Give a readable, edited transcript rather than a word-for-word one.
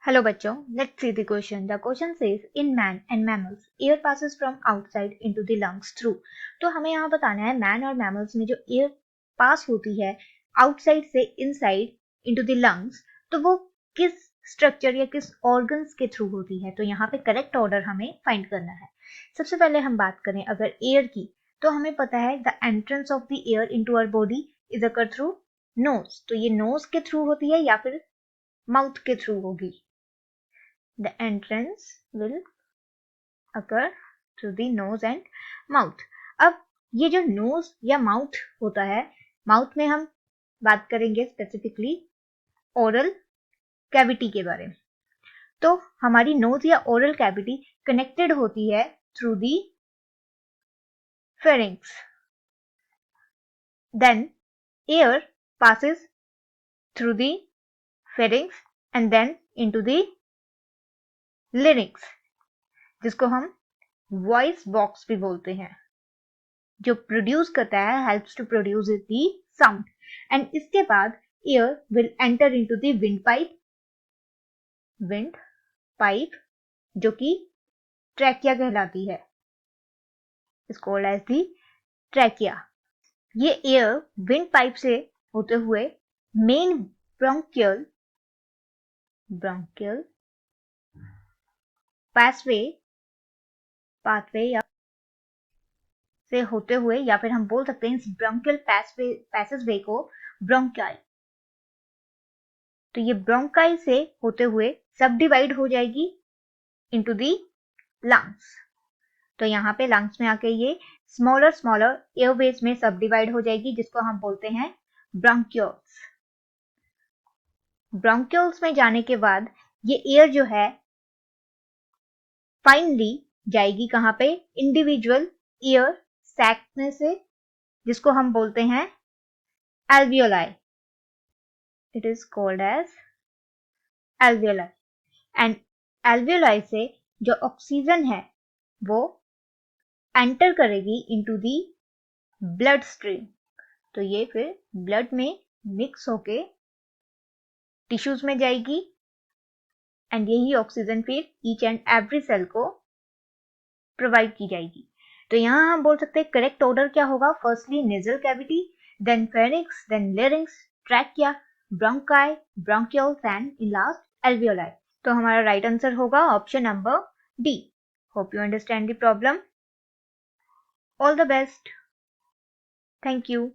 Hello बच्चों, let's see the question. The question says in man and mammals, air passes from outside into the lungs through. तो हमें यहाँ बताना है man और मैमल्स में जो एयर पास होती है आउटसाइड से इनसाइड इनटू द लंग्स, तो वो किस स्ट्रक्चर या किस ऑर्गन्स के थ्रू होती है. तो यहाँ पे करेक्ट ऑर्डर हमें फाइंड करना है. सबसे पहले हम बात करें अगर एयर की, तो हमें पता है the entrance of the air into our body is occur through nose. तो ये नोज के थ्रू होती है या फिर माउथ के थ्रू होगी. The entrance will occur through the nose and mouth. अब ये जो nose या mouth होता है, mouth में हम बात करेंगे स्पेसिफिकली oral cavity के बारे में. तो हमारी nose या oral cavity connected होती है through the pharynx. Then air passes through the pharynx and then into the larynx, जिसको हम वॉइस बॉक्स भी बोलते हैं, जो प्रोड्यूस करता है, helps to produce the sound. And इसके बाद air will enter into the wind pipe जो कि ट्रैकिया कहलाती है. Is called as the trachea. ये एयर विंड पाइप से होते हुए मेन ब्रोंकियल पाथवे या से होते हुए, या फिर हम बोल सकते हैं इस ब्रोंकियल पैसेजवे को ब्रोंकाई. तो ये ब्रोंकाई से होते हुए सब डिवाइड हो जाएगी इनटू दी लंग्स. तो यहाँ पे लंग्स में आके ये स्मॉलर एयरवेज में सब डिवाइड हो जाएगी, जिसको हम बोलते हैं ब्रोंक्यूल्स. ब्रोंक्यूल्स में जाने के बाद ये एयर जो है फाइनली जाएगी कहाँ पे, इंडिविजुअल एयर सैक में से, जिसको हम बोलते हैं alveoli. It is called as alveoli. And alveoli से जो ऑक्सीजन है वो एंटर करेगी इनटू दी ब्लड स्ट्रीम. तो ये फिर ब्लड में मिक्स होके टिश्यूज में जाएगी एंड यही ऑक्सीजन फिर ईच एंड एवरी सेल को प्रोवाइड की जाएगी. तो यहाँ हम बोल सकते हैं करेक्ट ऑर्डर क्या होगा. Firstly nasal cavity, then pharynx, then larynx, trachea, bronchi, bronchioles and in last alveoli. तो हमारा राइट आंसर होगा option number D. Hope you understand the problem. All the best. Thank you.